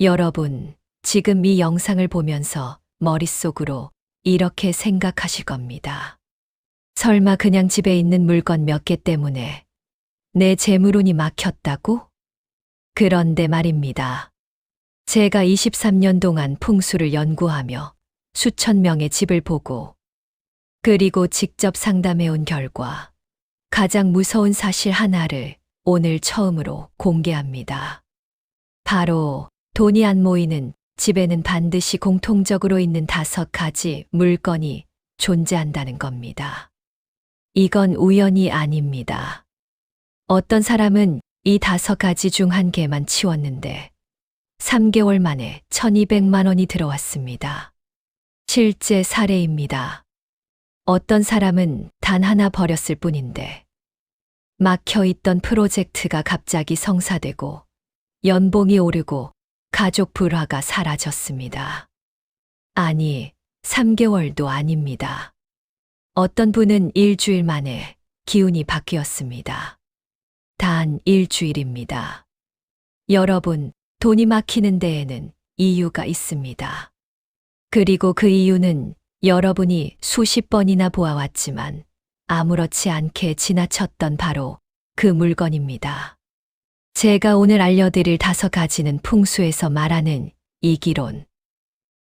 여러분, 지금 이 영상을 보면서 머릿속으로 이렇게 생각하실 겁니다. 설마 그냥 집에 있는 물건 몇 개 때문에 내 재물운이 막혔다고? 그런데 말입니다. 제가 23년 동안 풍수를 연구하며 수천 명의 집을 보고 그리고 직접 상담해온 결과 가장 무서운 사실 하나를 오늘 처음으로 공개합니다. 바로 돈이 안 모이는 집에는 반드시 공통적으로 있는 5가지 물건이 존재한다는 겁니다. 이건 우연이 아닙니다. 어떤 사람은 이 5가지 중 한 개만 치웠는데 3개월 만에 1200만 원이 들어왔습니다. 실제 사례입니다. 어떤 사람은 단 하나 버렸을 뿐인데 막혀있던 프로젝트가 갑자기 성사되고 연봉이 오르고 가족 불화가 사라졌습니다. 아니, 3개월도 아닙니다. 어떤 분은 일주일 만에 기운이 바뀌었습니다. 단 일주일입니다. 여러분, 돈이 막히는 데에는 이유가 있습니다. 그리고 그 이유는 여러분이 수십 번이나 보아왔지만 아무렇지 않게 지나쳤던 바로 그 물건입니다. 제가 오늘 알려드릴 5가지는 풍수에서 말하는 이기론,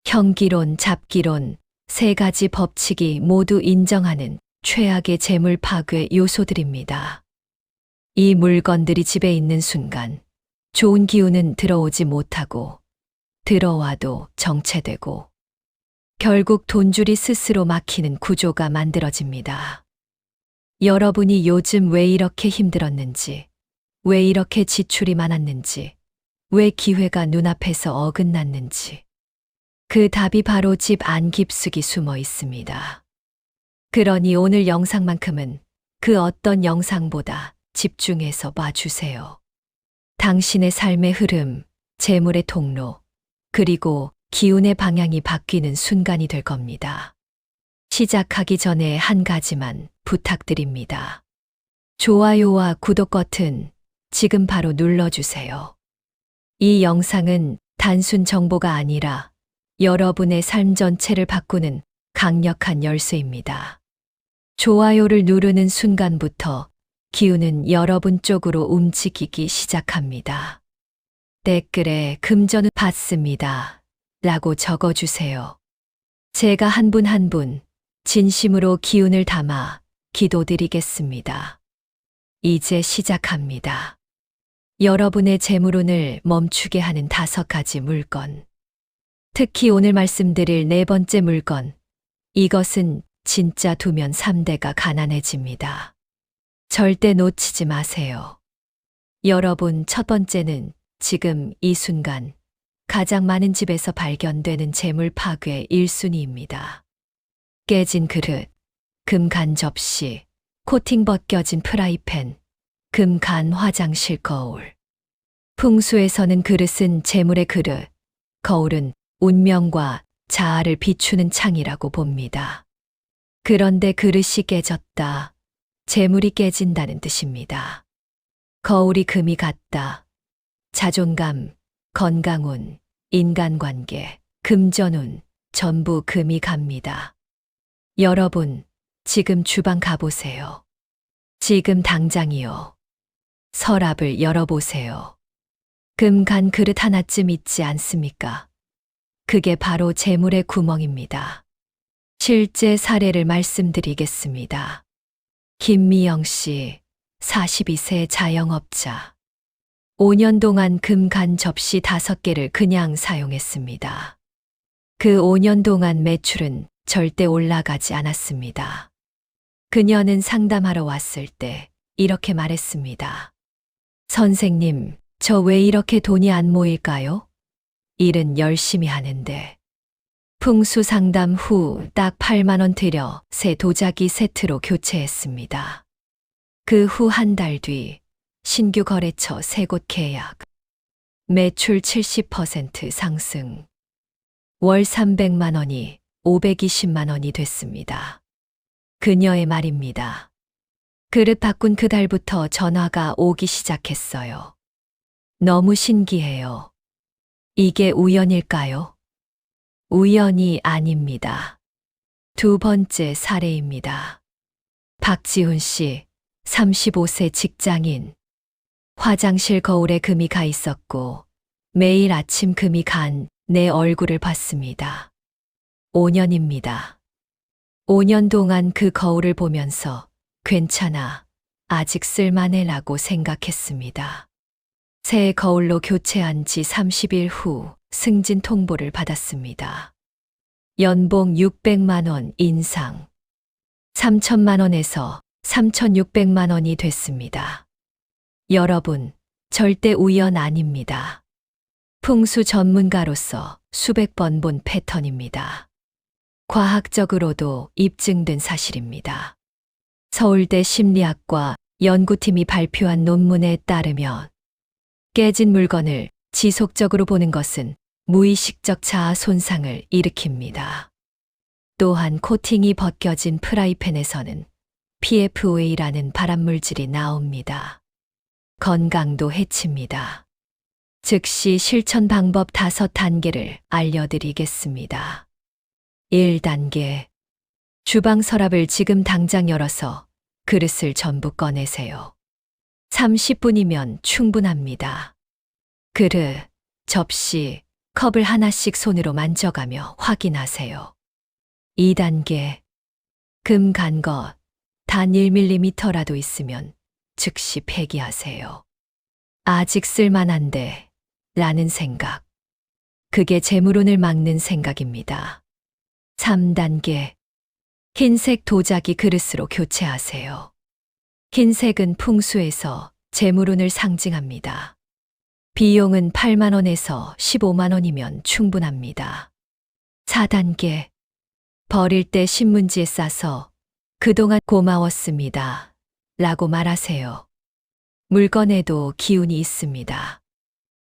형기론, 잡기론, 3가지 법칙이 모두 인정하는 최악의 재물 파괴 요소들입니다. 이 물건들이 집에 있는 순간 좋은 기운은 들어오지 못하고 들어와도 정체되고 결국 돈줄이 스스로 막히는 구조가 만들어집니다. 여러분이 요즘 왜 이렇게 힘들었는지, 왜 이렇게 지출이 많았는지, 왜 기회가 눈앞에서 어긋났는지 그 답이 바로 집 안 깊숙이 숨어 있습니다. 그러니 오늘 영상만큼은 그 어떤 영상보다 집중해서 봐주세요. 당신의 삶의 흐름, 재물의 통로, 그리고 기운의 방향이 바뀌는 순간이 될 겁니다. 시작하기 전에 한 가지만 부탁드립니다. 좋아요와 구독 버튼 지금 바로 눌러주세요. 이 영상은 단순 정보가 아니라 여러분의 삶 전체를 바꾸는 강력한 열쇠입니다. 좋아요를 누르는 순간부터 기운은 여러분 쪽으로 움직이기 시작합니다. 댓글에 금전을 받습니다. 라고 적어주세요. 제가 한 분 한 분 진심으로 기운을 담아 기도드리겠습니다. 이제 시작합니다. 여러분의 재물운을 멈추게 하는 5가지 물건. 특히 오늘 말씀드릴 4번째 물건. 이것은 진짜 두면 3대가 가난해집니다. 절대 놓치지 마세요. 여러분, 첫 번째는 지금 이 순간 가장 많은 집에서 발견되는 재물 파괴 1순위입니다. 깨진 그릇, 금간 접시, 코팅 벗겨진 프라이팬, 금간 화장실 거울. 풍수에서는 그릇은 재물의 그릇, 거울은 운명과 자아를 비추는 창이라고 봅니다. 그런데 그릇이 깨졌다. 재물이 깨진다는 뜻입니다. 거울이 금이 갔다. 자존감, 건강운, 인간관계, 금전운, 전부 금이 갑니다. 여러분, 지금 주방 가보세요. 지금 당장이요. 서랍을 열어보세요. 금 간 그릇 하나쯤 있지 않습니까? 그게 바로 재물의 구멍입니다. 실제 사례를 말씀드리겠습니다. 김미영 씨, 42세 자영업자. 5년 동안 금간 접시 5개를 그냥 사용했습니다. 그 5년 동안 매출은 절대 올라가지 않았습니다. 그녀는 상담하러 왔을 때 이렇게 말했습니다. 선생님, 저 왜 이렇게 돈이 안 모일까요? 일은 열심히 하는데. 풍수 상담 후 딱 8만 원 들여 새 도자기 세트로 교체했습니다. 그 후 한 달 뒤 신규 거래처 3곳 계약. 매출 70% 상승. 월 300만 원이 520만 원이 됐습니다. 그녀의 말입니다. 그릇 바꾼 그 달부터 전화가 오기 시작했어요. 너무 신기해요. 이게 우연일까요? 우연이 아닙니다. 두 번째 사례입니다. 박지훈 씨, 35세 직장인. 화장실 거울에 금이 가 있었고 매일 아침 금이 간 내 얼굴을 봤습니다. 5년입니다. 5년 동안 그 거울을 보면서 괜찮아, 아직 쓸만해라고 생각했습니다. 새 거울로 교체한 지 30일 후 승진 통보를 받았습니다. 연봉 600만 원 인상. 3천만 원에서 3,600만 원이 됐습니다. 여러분, 절대 우연 아닙니다. 풍수 전문가로서 수백 번 본 패턴입니다. 과학적으로도 입증된 사실입니다. 서울대 심리학과 연구팀이 발표한 논문에 따르면 깨진 물건을 지속적으로 보는 것은 무의식적 자아 손상을 일으킵니다. 또한 코팅이 벗겨진 프라이팬에서는 PFOA라는 발암물질이 나옵니다. 건강도 해칩니다. 즉시 실천 방법 5단계를 알려드리겠습니다. 1단계. 주방 서랍을 지금 당장 열어서 그릇을 전부 꺼내세요. 30분이면 충분합니다. 그릇, 접시, 컵을 하나씩 손으로 만져가며 확인하세요. 2단계. 금 간 것, 단 1mm라도 있으면 즉시 폐기하세요. 아직 쓸만한데 라는 생각. 그게 재물운을 막는 생각입니다. 3단계. 흰색 도자기 그릇으로 교체하세요. 흰색은 풍수에서 재물운을 상징합니다. 비용은 8만 원에서 15만 원이면 충분합니다. 4단계. 버릴 때 신문지에 싸서 그동안 고마웠습니다 라고 말하세요. 물건에도 기운이 있습니다.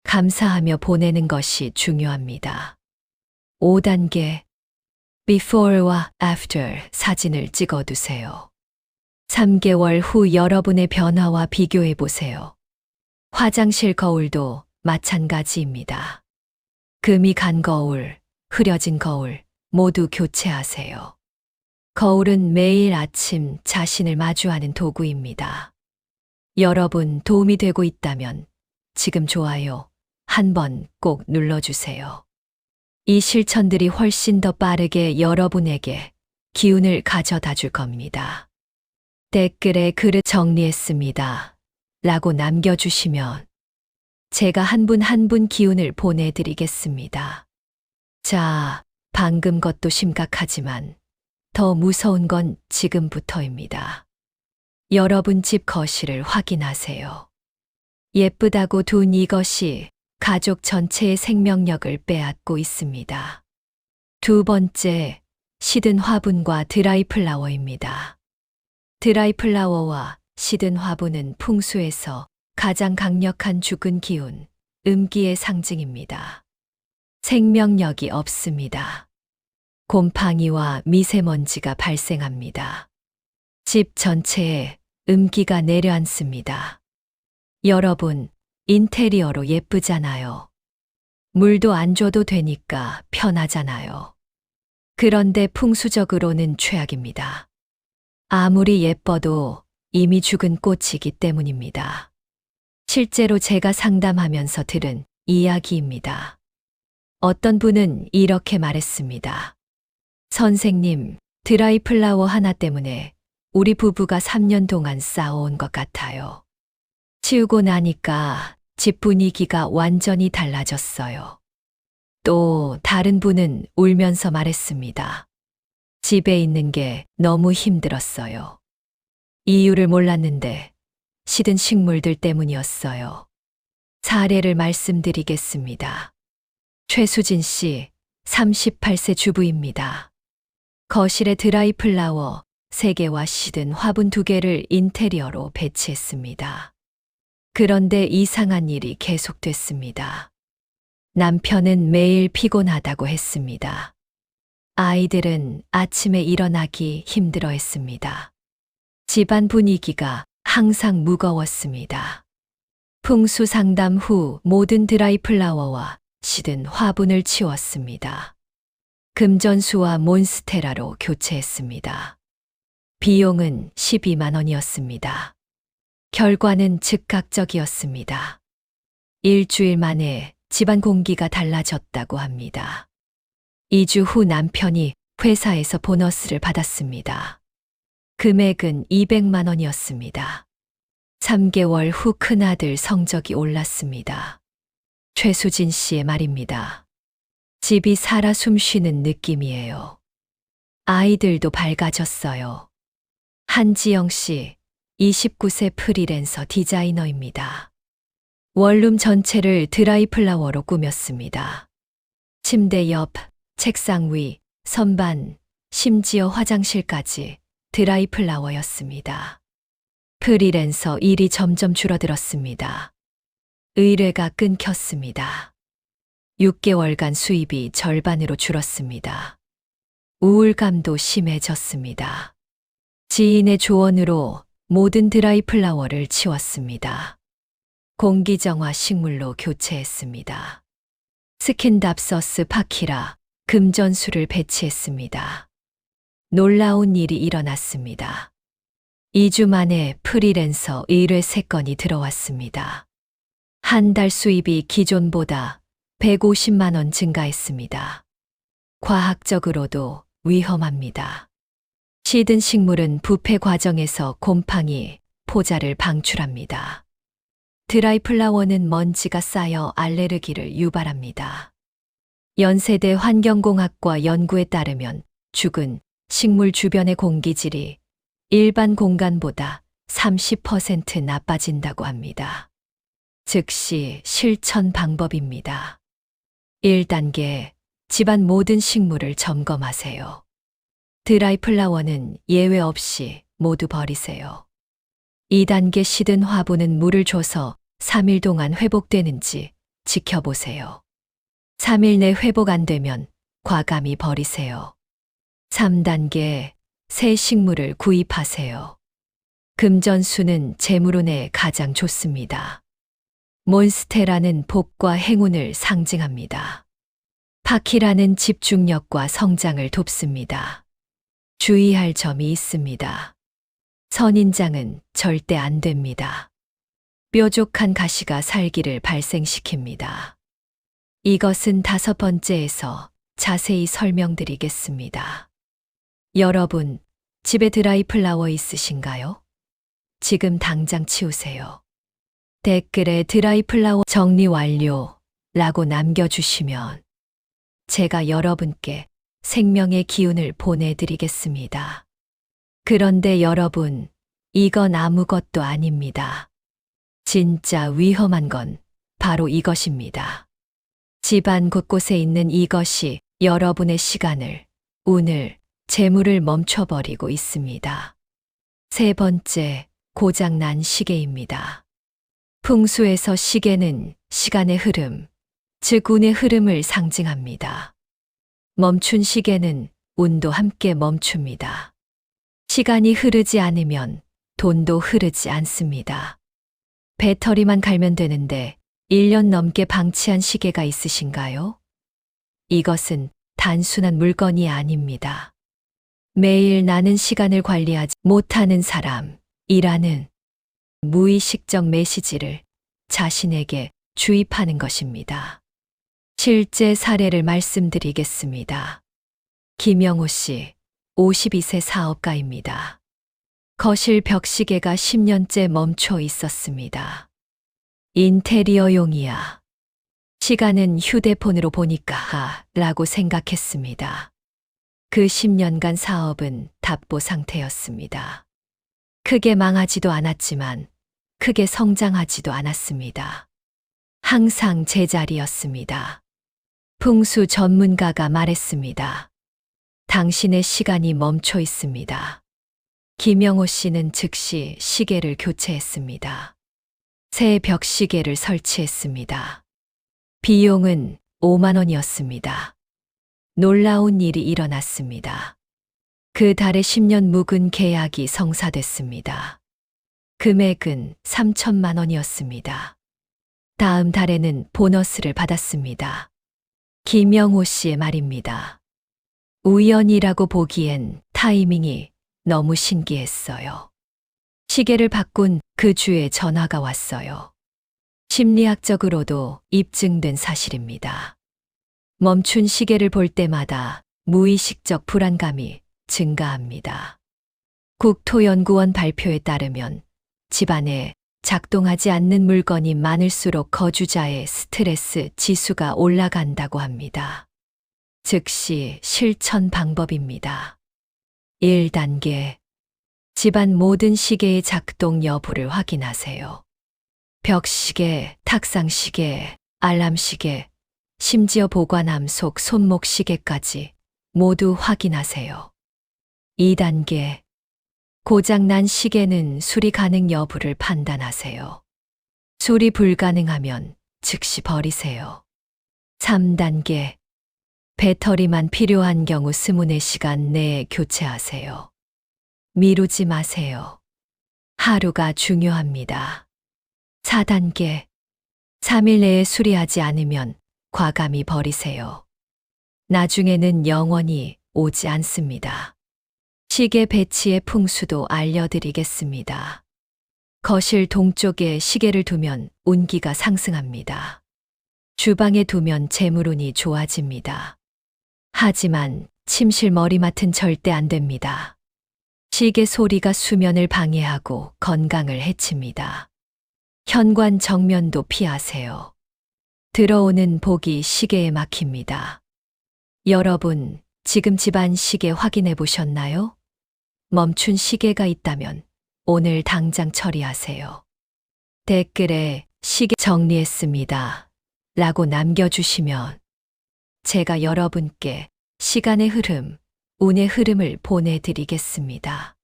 감사하며 보내는 것이 중요합니다. 5단계. before와 after 사진을 찍어두세요. 3개월 후 여러분의 변화와 비교해 보세요. 화장실 거울도 마찬가지입니다. 금이 간 거울, 흐려진 거울 모두 교체하세요. 거울은 매일 아침 자신을 마주하는 도구입니다. 여러분 도움이 되고 있다면 지금 좋아요 한번 꼭 눌러주세요. 이 실천들이 훨씬 더 빠르게 여러분에게 기운을 가져다 줄 겁니다. 댓글에 글을 정리했습니다 라고 남겨주시면 제가 한 분 한 분 기운을 보내드리겠습니다. 자, 방금 것도 심각하지만 더 무서운 건 지금부터입니다. 여러분 집 거실을 확인하세요. 예쁘다고 둔 이것이 가족 전체의 생명력을 빼앗고 있습니다. 두 번째, 시든 화분과 드라이 플라워입니다. 드라이 플라워와 시든 화분은 풍수에서 가장 강력한 죽은 기운, 음기의 상징입니다. 생명력이 없습니다. 곰팡이와 미세먼지가 발생합니다. 집 전체에 음기가 내려앉습니다. 여러분, 인테리어로 예쁘잖아요. 물도 안 줘도 되니까 편하잖아요. 그런데 풍수적으로는 최악입니다. 아무리 예뻐도 이미 죽은 꽃이기 때문입니다. 실제로 제가 상담하면서 들은 이야기입니다. 어떤 분은 이렇게 말했습니다. 선생님, 드라이 플라워 하나 때문에 우리 부부가 3년 동안 싸워온 것 같아요. 치우고 나니까 집 분위기가 완전히 달라졌어요. 또 다른 분은 울면서 말했습니다. 집에 있는 게 너무 힘들었어요. 이유를 몰랐는데 시든 식물들 때문이었어요. 사례를 말씀드리겠습니다. 최수진 씨, 38세 주부입니다. 거실에 드라이 플라워 3개와 시든 화분 2개를 인테리어로 배치했습니다. 그런데 이상한 일이 계속됐습니다. 남편은 매일 피곤하다고 했습니다. 아이들은 아침에 일어나기 힘들어했습니다. 집안 분위기가 항상 무거웠습니다. 풍수 상담 후 모든 드라이 플라워와 시든 화분을 치웠습니다. 금전수와 몬스테라로 교체했습니다. 비용은 12만 원이었습니다. 결과는 즉각적이었습니다. 일주일 만에 집안 공기가 달라졌다고 합니다. 2주 후 남편이 회사에서 보너스를 받았습니다. 금액은 200만 원이었습니다. 3개월 후 큰아들 성적이 올랐습니다. 최수진 씨의 말입니다. 집이 살아 숨쉬는 느낌이에요. 아이들도 밝아졌어요. 한지영 씨, 29세 프리랜서 디자이너입니다. 원룸 전체를 드라이 플라워로 꾸몄습니다. 침대 옆, 책상 위, 선반, 심지어 화장실까지 드라이 플라워였습니다. 프리랜서 일이 점점 줄어들었습니다. 의뢰가 끊겼습니다. 6개월간 수입이 절반으로 줄었습니다. 우울감도 심해졌습니다. 지인의 조언으로 모든 드라이 플라워를 치웠습니다. 공기정화 식물로 교체했습니다. 스킨답서스 파키라, 금전수를 배치했습니다. 놀라운 일이 일어났습니다. 2주 만에 프리랜서 의뢰 3건이 들어왔습니다. 한 달 수입이 기존보다 150만 원 증가했습니다. 과학적으로도 위험합니다. 시든 식물은 부패 과정에서 곰팡이, 포자를 방출합니다. 드라이 플라워는 먼지가 쌓여 알레르기를 유발합니다. 연세대 환경공학과 연구에 따르면 죽은 식물 주변의 공기질이 일반 공간보다 30% 나빠진다고 합니다. 즉시 실천 방법입니다. 1단계, 집안 모든 식물을 점검하세요. 드라이 플라워는 예외 없이 모두 버리세요. 2단계 시든 화분은 물을 줘서 3일 동안 회복되는지 지켜보세요. 3일 내 회복 안 되면 과감히 버리세요. 3단계, 새 식물을 구입하세요. 금전수는 재물운에 가장 좋습니다. 몬스테라는 복과 행운을 상징합니다. 파키라는 집중력과 성장을 돕습니다. 주의할 점이 있습니다. 선인장은 절대 안 됩니다. 뾰족한 가시가 살기를 발생시킵니다. 이것은 5번째에서 자세히 설명드리겠습니다. 여러분, 집에 드라이 플라워 있으신가요? 지금 당장 치우세요. 댓글에 드라이 플라워 정리 완료 라고 남겨주시면 제가 여러분께 생명의 기운을 보내드리겠습니다. 그런데 여러분, 이건 아무것도 아닙니다. 진짜 위험한 건 바로 이것입니다. 집안 곳곳에 있는 이것이 여러분의 시간을, 운을, 재물을 멈춰버리고 있습니다. 3번째, 고장난 시계입니다. 풍수에서 시계는 시간의 흐름, 즉 운의 흐름을 상징합니다. 멈춘 시계는 운도 함께 멈춥니다. 시간이 흐르지 않으면 돈도 흐르지 않습니다. 배터리만 갈면 되는데 1년 넘게 방치한 시계가 있으신가요? 이것은 단순한 물건이 아닙니다. 매일 나는 시간을 관리하지 못하는 사람이라는 무의식적 메시지를 자신에게 주입하는 것입니다. 실제 사례를 말씀드리겠습니다. 김영호 씨, 52세 사업가입니다. 거실 벽시계가 10년째 멈춰 있었습니다. 인테리어용이야. 시간은 휴대폰으로 보니까 라고 생각했습니다. 그 10년간 사업은 답보 상태였습니다. 크게 망하지도 않았지만 크게 성장하지도 않았습니다. 항상 제자리였습니다. 풍수 전문가가 말했습니다. 당신의 시간이 멈춰 있습니다. 김영호 씨는 즉시 시계를 교체했습니다. 새 벽시계를 설치했습니다. 비용은 5만 원이었습니다. 놀라운 일이 일어났습니다. 그 달에 10년 묵은 계약이 성사됐습니다. 금액은 3천만 원이었습니다. 다음 달에는 보너스를 받았습니다. 김영호 씨의 말입니다. 우연이라고 보기엔 타이밍이 너무 신기했어요. 시계를 바꾼 그 주에 전화가 왔어요. 심리학적으로도 입증된 사실입니다. 멈춘 시계를 볼 때마다 무의식적 불안감이 증가합니다. 국토연구원 발표에 따르면 집안에 작동하지 않는 물건이 많을수록 거주자의 스트레스 지수가 올라간다고 합니다. 즉시 실천 방법입니다. 1단계. 집안 모든 시계의 작동 여부를 확인하세요. 벽시계, 탁상시계, 알람시계, 심지어 보관함 속 손목시계까지 모두 확인하세요. 2단계. 고장난 시계는 수리 가능 여부를 판단하세요. 수리 불가능하면 즉시 버리세요. 3단계. 배터리만 필요한 경우 24시간 내에 교체하세요. 미루지 마세요. 하루가 중요합니다. 4단계. 3일 내에 수리하지 않으면 과감히 버리세요. 나중에는 영원히 오지 않습니다. 시계 배치의 풍수도 알려드리겠습니다. 거실 동쪽에 시계를 두면 운기가 상승합니다. 주방에 두면 재물운이 좋아집니다. 하지만 침실 머리맡은 절대 안 됩니다. 시계 소리가 수면을 방해하고 건강을 해칩니다. 현관 정면도 피하세요. 들어오는 복이 시계에 막힙니다. 여러분, 지금 집안 시계 확인해 보셨나요? 멈춘 시계가 있다면 오늘 당장 처리하세요. 댓글에 시계 정리했습니다. 라고 남겨주시면 제가 여러분께 시간의 흐름, 운의 흐름을 보내드리겠습니다.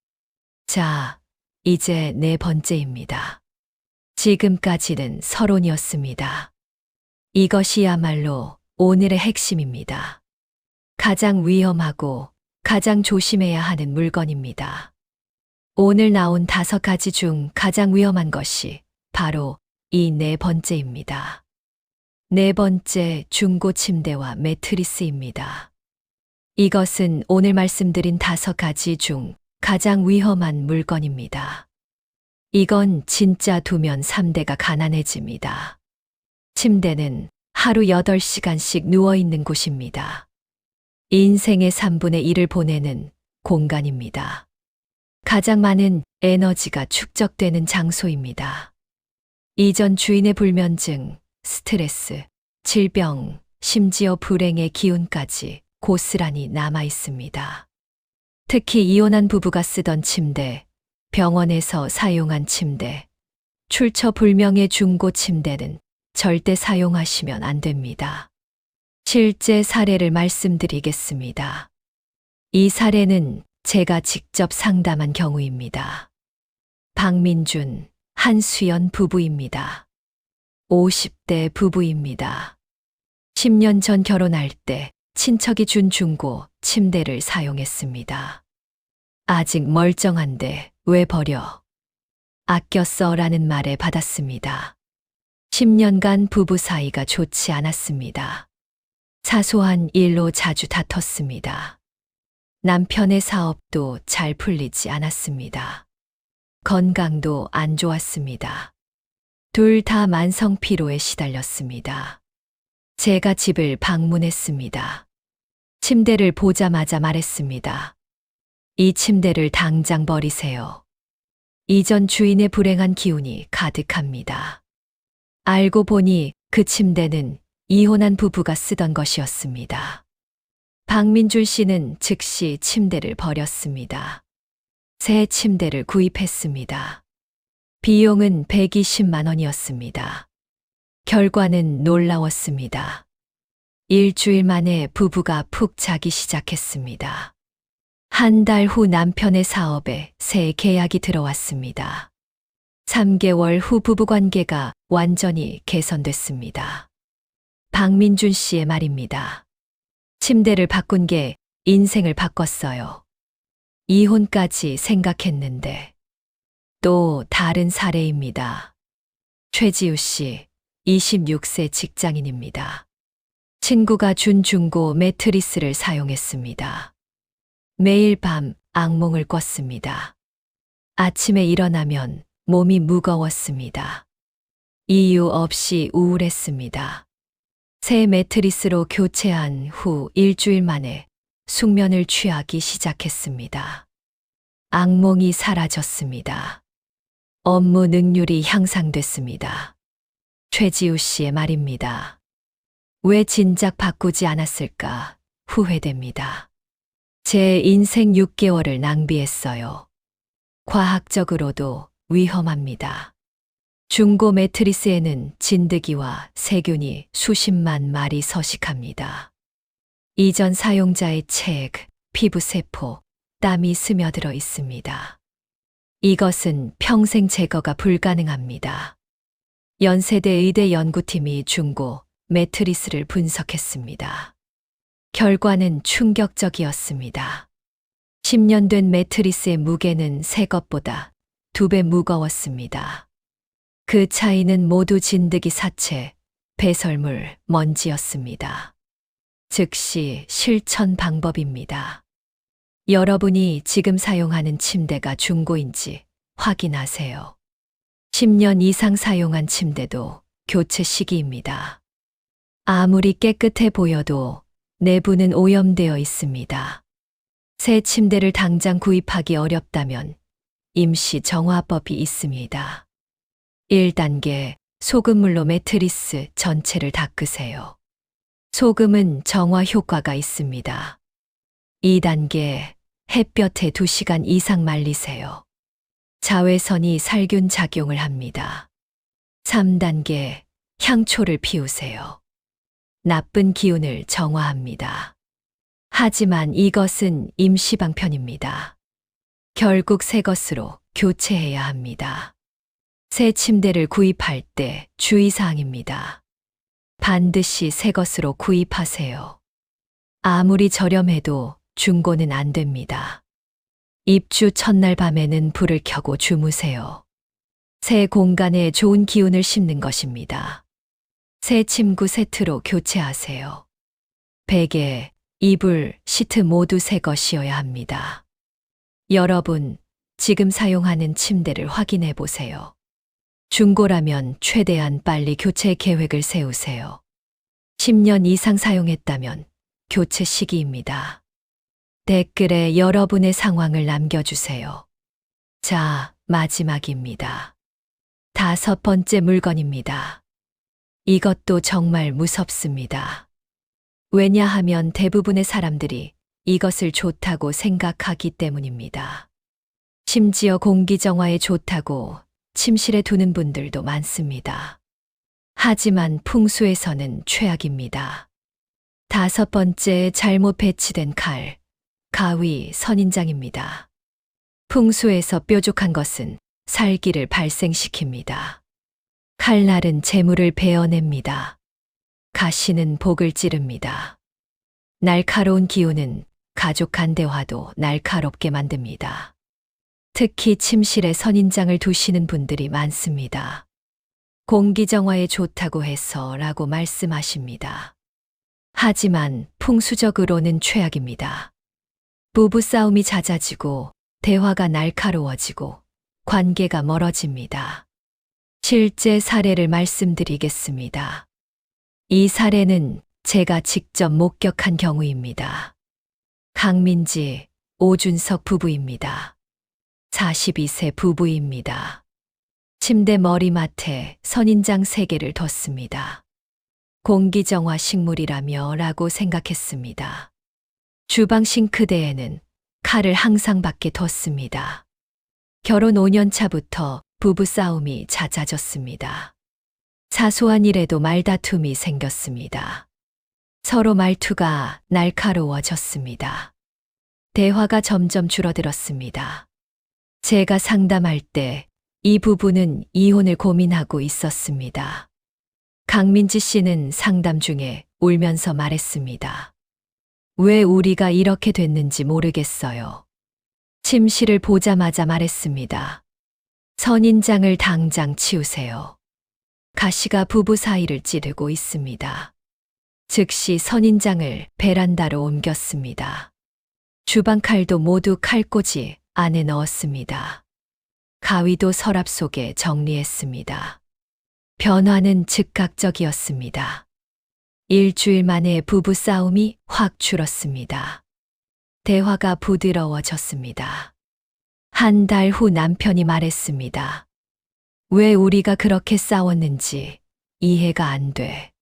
자, 이제 네 번째입니다. 지금까지는 서론이었습니다. 이것이야말로 오늘의 핵심입니다. 가장 위험하고 가장 조심해야 하는 물건입니다. 오늘 나온 5가지 중 가장 위험한 것이 바로 이 네 번째입니다. 네 번째, 중고 침대와 매트리스입니다. 이것은 오늘 말씀드린 5가지 중 가장 위험한 물건입니다. 이건 진짜 두면 3대가 가난해집니다. 침대는 하루 8시간씩 누워있는 곳입니다. 인생의 3분의 1을 보내는 공간입니다. 가장 많은 에너지가 축적되는 장소입니다. 이전 주인의 불면증, 스트레스, 질병, 심지어 불행의 기운까지 고스란히 남아 있습니다. 특히 이혼한 부부가 쓰던 침대, 병원에서 사용한 침대, 출처 불명의 중고 침대는 절대 사용하시면 안 됩니다. 실제 사례를 말씀드리겠습니다. 이 사례는 제가 직접 상담한 경우입니다. 박민준, 한수연 부부입니다. 50대 부부입니다. 10년 전 결혼할 때 친척이 준 중고 침대를 사용했습니다. 아직 멀쩡한데 왜 버려? 아껴 써라는 말에 받았습니다. 10년간 부부 사이가 좋지 않았습니다. 사소한 일로 자주 다퉜습니다. 남편의 사업도 잘 풀리지 않았습니다. 건강도 안 좋았습니다. 둘 다 만성 피로에 시달렸습니다. 제가 집을 방문했습니다. 침대를 보자마자 말했습니다. 이 침대를 당장 버리세요. 이전 주인의 불행한 기운이 가득합니다. 알고 보니 그 침대는 이혼한 부부가 쓰던 것이었습니다. 박민준 씨는 즉시 침대를 버렸습니다. 새 침대를 구입했습니다. 비용은 120만 원이었습니다. 결과는 놀라웠습니다. 일주일 만에 부부가 푹 자기 시작했습니다. 한 달 후 남편의 사업에 새 계약이 들어왔습니다. 3개월 후 부부 관계가 완전히 개선됐습니다. 박민준 씨의 말입니다. 침대를 바꾼 게 인생을 바꿨어요. 이혼까지 생각했는데. 또 다른 사례입니다. 최지우 씨, 26세 직장인입니다. 친구가 준 중고 매트리스를 사용했습니다. 매일 밤 악몽을 꿨습니다. 아침에 일어나면 몸이 무거웠습니다. 이유 없이 우울했습니다. 새 매트리스로 교체한 후 일주일 만에 숙면을 취하기 시작했습니다. 악몽이 사라졌습니다. 업무 능률이 향상됐습니다. 최지우 씨의 말입니다. 왜 진작 바꾸지 않았을까 후회됩니다. 제 인생 6개월을 낭비했어요. 과학적으로도 위험합니다. 중고 매트리스에는 진드기와 세균이 수십만 마리 서식합니다. 이전 사용자의 책, 피부세포, 땀이 스며들어 있습니다. 이것은 평생 제거가 불가능합니다. 연세대 의대 연구팀이 중고 매트리스를 분석했습니다. 결과는 충격적이었습니다. 10년 된 매트리스의 무게는 새 것보다 2배 무거웠습니다. 그 차이는 모두 진드기 사체, 배설물, 먼지였습니다. 즉시 실천 방법입니다. 여러분이 지금 사용하는 침대가 중고인지 확인하세요. 10년 이상 사용한 침대도 교체 시기입니다. 아무리 깨끗해 보여도 내부는 오염되어 있습니다. 새 침대를 당장 구입하기 어렵다면 임시 정화법이 있습니다. 1단계 소금물로 매트리스 전체를 닦으세요. 소금은 정화 효과가 있습니다. 2단계 햇볕에 2시간 이상 말리세요. 자외선이 살균 작용을 합니다. 3단계 향초를 피우세요. 나쁜 기운을 정화합니다. 하지만 이것은 임시 방편입니다. 결국 새 것으로 교체해야 합니다. 새 침대를 구입할 때 주의사항입니다. 반드시 새 것으로 구입하세요. 아무리 저렴해도 중고는 안 됩니다. 입주 첫날 밤에는 불을 켜고 주무세요. 새 공간에 좋은 기운을 심는 것입니다. 새 침구 세트로 교체하세요. 베개, 이불, 시트 모두 새 것이어야 합니다. 여러분, 지금 사용하는 침대를 확인해 보세요. 중고라면 최대한 빨리 교체 계획을 세우세요. 10년 이상 사용했다면 교체 시기입니다. 댓글에 여러분의 상황을 남겨주세요. 자, 마지막입니다. 5번째 물건입니다. 이것도 정말 무섭습니다. 왜냐하면 대부분의 사람들이 이것을 좋다고 생각하기 때문입니다. 심지어 공기 정화에 좋다고 침실에 두는 분들도 많습니다. 하지만 풍수에서는 최악입니다. 5번째 잘못 배치된 칼, 가위, 선인장입니다. 풍수에서 뾰족한 것은 살기를 발생시킵니다. 칼날은 재물을 베어냅니다. 가시는 복을 찌릅니다. 날카로운 기운은 가족 간 대화도 날카롭게 만듭니다. 특히 침실에 선인장을 두시는 분들이 많습니다. 공기정화에 좋다고 해서 라고 말씀하십니다. 하지만 풍수적으로는 최악입니다. 부부싸움이 잦아지고 대화가 날카로워지고 관계가 멀어집니다. 실제 사례를 말씀드리겠습니다. 이 사례는 제가 직접 목격한 경우입니다. 강민지, 오준석 부부입니다. 42세 부부입니다. 침대 머리맡에 선인장 3개를 뒀습니다. 공기정화 식물이라며 라고 생각했습니다. 주방 싱크대에는 칼을 항상 밖에 뒀습니다. 결혼 5년 차부터 부부싸움이 잦아졌습니다. 사소한 일에도 말다툼이 생겼습니다. 서로 말투가 날카로워졌습니다. 대화가 점점 줄어들었습니다. 제가 상담할 때 이 부부는 이혼을 고민하고 있었습니다. 강민지 씨는 상담 중에 울면서 말했습니다. 왜 우리가 이렇게 됐는지 모르겠어요. 침실을 보자마자 말했습니다. 선인장을 당장 치우세요. 가시가 부부 사이를 찌르고 있습니다. 즉시 선인장을 베란다로 옮겼습니다. 주방 칼도 모두 칼꽂이 안에 넣었습니다. 가위도 서랍 속에 정리했습니다. 변화는 즉각적이었습니다. 일주일 만에 부부 싸움이 확 줄었습니다. 대화가 부드러워졌습니다. 한 달 후 남편이 말했습니다. 왜 우리가 그렇게 싸웠는지 이해가 안 돼.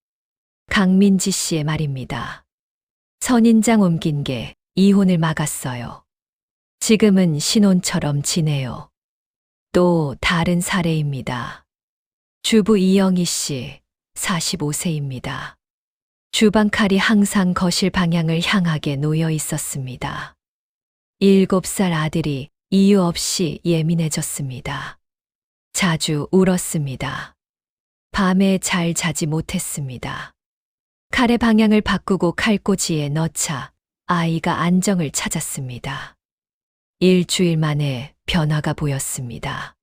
강민지 씨의 말입니다. 선인장 옮긴 게 이혼을 막았어요. 지금은 신혼처럼 지내요. 또 다른 사례입니다. 주부 이영희 씨, 45세입니다. 주방 칼이 항상 거실 방향을 향하게 놓여 있었습니다. 7살 아들이 이유 없이 예민해졌습니다. 자주 울었습니다. 밤에 잘 자지 못했습니다. 칼의 방향을 바꾸고 칼꽂이에 넣자 아이가 안정을 찾았습니다. 일주일 만에 변화가 보였습니다.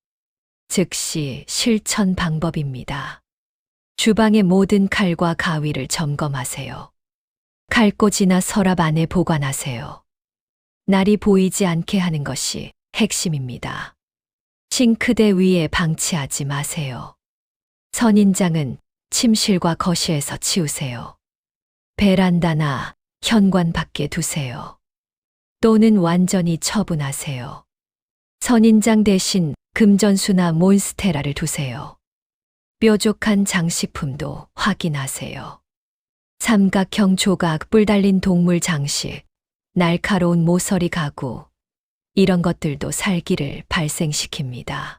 즉시 실천 방법입니다. 주방의 모든 칼과 가위를 점검하세요. 칼꽂이나 서랍 안에 보관하세요. 날이 보이지 않게 하는 것이 핵심입니다. 싱크대 위에 방치하지 마세요. 선인장은 침실과 거실에서 치우세요. 베란다나 현관 밖에 두세요. 또는 완전히 처분하세요. 선인장 대신 금전수나 몬스테라를 두세요. 뾰족한 장식품도 확인하세요. 삼각형 조각, 뿔 달린 동물 장식, 날카로운 모서리 가구, 이런 것들도 살기를 발생시킵니다.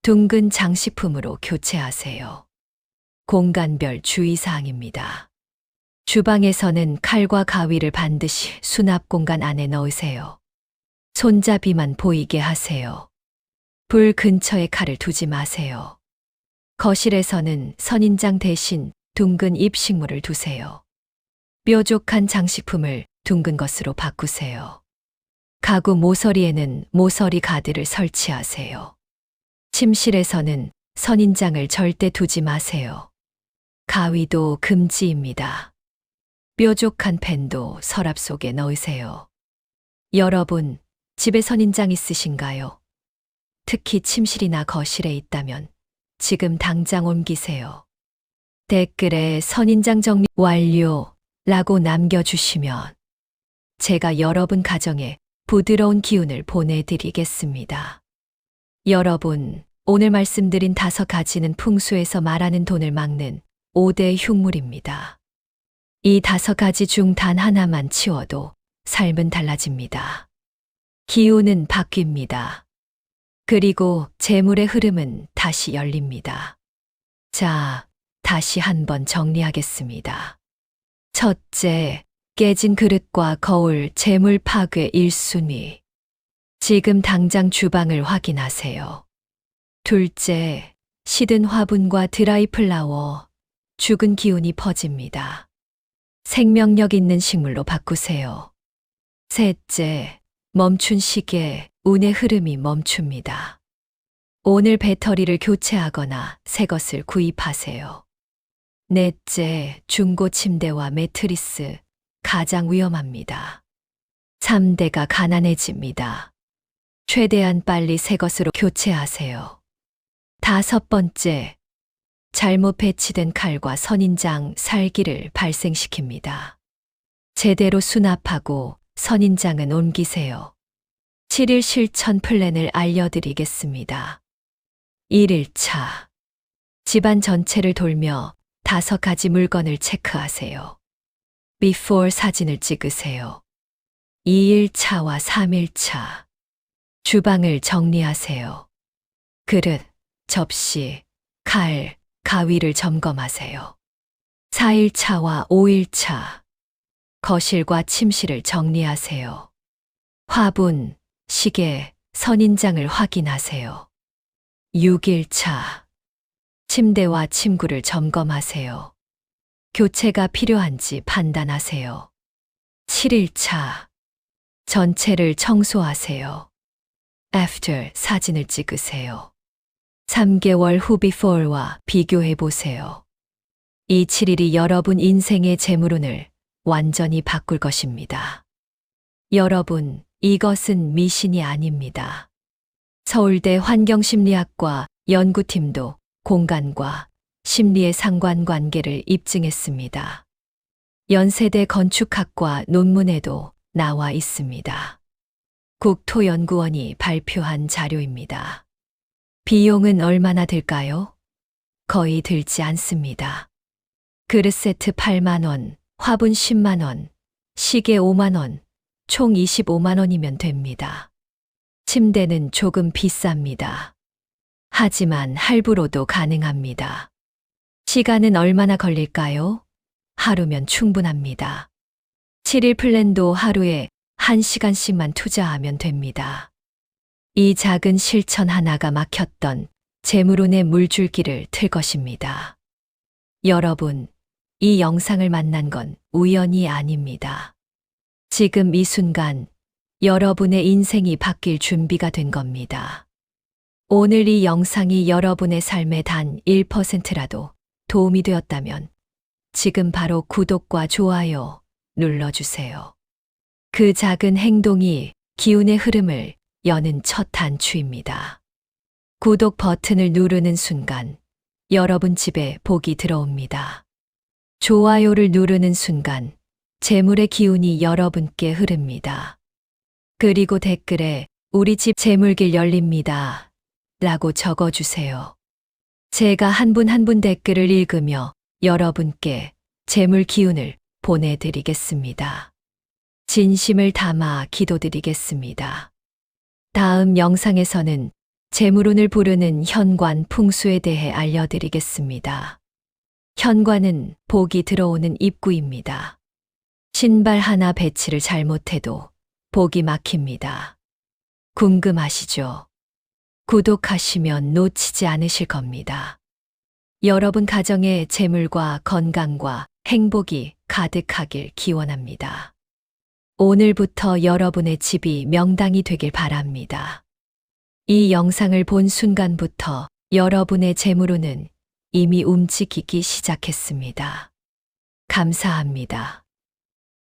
둥근 장식품으로 교체하세요. 공간별 주의사항입니다. 주방에서는 칼과 가위를 반드시 수납 공간 안에 넣으세요. 손잡이만 보이게 하세요. 불 근처에 칼을 두지 마세요. 거실에서는 선인장 대신 둥근 입식물을 두세요. 뾰족한 장식품을 둥근 것으로 바꾸세요. 가구 모서리에는 모서리 가드를 설치하세요. 침실에서는 선인장을 절대 두지 마세요. 가위도 금지입니다. 뾰족한 펜도 서랍 속에 넣으세요. 여러분, 집에 선인장 있으신가요? 특히 침실이나 거실에 있다면 지금 당장 옮기세요. 댓글에 선인장 정리 완료라고 남겨주시면 제가 여러분 가정에 부드러운 기운을 보내드리겠습니다. 여러분, 오늘 말씀드린 5가지는 풍수에서 말하는 돈을 막는 5대 흉물입니다. 이 5가지 중 단 하나만 치워도 삶은 달라집니다. 기운은 바뀝니다. 그리고 재물의 흐름은 다시 열립니다. 자, 다시 한번 정리하겠습니다. 첫째, 깨진 그릇과 거울 재물 파괴 1순위. 지금 당장 주방을 확인하세요. 둘째, 시든 화분과 드라이 플라워, 죽은 기운이 퍼집니다. 생명력 있는 식물로 바꾸세요. 셋째, 멈춘 시계, 운의 흐름이 멈춥니다. 오늘 배터리를 교체하거나 새 것을 구입하세요. 넷째, 중고 침대와 매트리스, 가장 위험합니다. 3대가 가난해집니다. 최대한 빨리 새 것으로 교체하세요. 5번째, 잘못 배치된 칼과 선인장 살기를 발생시킵니다. 제대로 수납하고 선인장은 옮기세요. 7일 실천 플랜을 알려드리겠습니다. 1일차, 집안 전체를 돌며 5가지 물건을 체크하세요. before 사진을 찍으세요. 2일차와 3일차, 주방을 정리하세요. 그릇, 접시, 칼, 가위를 점검하세요. 4일차와 5일차, 거실과 침실을 정리하세요. 화분, 시계, 선인장을 확인하세요. 6일차, 침대와 침구를 점검하세요. 교체가 필요한지 판단하세요. 7일차, 전체를 청소하세요. After 사진을 찍으세요. 3개월 후 before와 비교해 보세요. 이 7일이 여러분 인생의 재물운을 완전히 바꿀 것입니다. 여러분, 이것은 미신이 아닙니다. 서울대 환경심리학과 연구팀도 공간과 심리의 상관관계를 입증했습니다. 연세대 건축학과 논문에도 나와 있습니다. 국토연구원이 발표한 자료입니다. 비용은 얼마나 들까요? 거의 들지 않습니다. 그릇 세트 8만 원, 화분 10만 원, 시계 5만 원, 총 25만 원이면 됩니다. 침대는 조금 비쌉니다. 하지만 할부로도 가능합니다. 시간은 얼마나 걸릴까요? 하루면 충분합니다. 7일 플랜도 하루에 1시간씩만 투자하면 됩니다. 이 작은 실천 하나가 막혔던 재물운의 물줄기를 틀 것입니다. 여러분, 이 영상을 만난 건 우연이 아닙니다. 지금 이 순간 여러분의 인생이 바뀔 준비가 된 겁니다. 오늘 이 영상이 여러분의 삶에 단 1%라도 도움이 되었다면 지금 바로 구독과 좋아요 눌러주세요. 그 작은 행동이 기운의 흐름을 여는 첫 단추입니다. 구독 버튼을 누르는 순간 여러분 집에 복이 들어옵니다. 좋아요를 누르는 순간 재물의 기운이 여러분께 흐릅니다. 그리고 댓글에 우리 집 재물길 열립니다 라고 적어주세요. 제가 한 분 한 분 댓글을 읽으며 여러분께 재물 기운을 보내드리겠습니다. 진심을 담아 기도드리겠습니다. 다음 영상에서는 재물운을 부르는 현관 풍수에 대해 알려드리겠습니다. 현관은 복이 들어오는 입구입니다. 신발 하나 배치를 잘못해도 복이 막힙니다. 궁금하시죠? 구독하시면 놓치지 않으실 겁니다. 여러분 가정에 재물과 건강과 행복이 가득하길 기원합니다. 오늘부터 여러분의 집이 명당이 되길 바랍니다. 이 영상을 본 순간부터 여러분의 재물운은 이미 움직이기 시작했습니다. 감사합니다.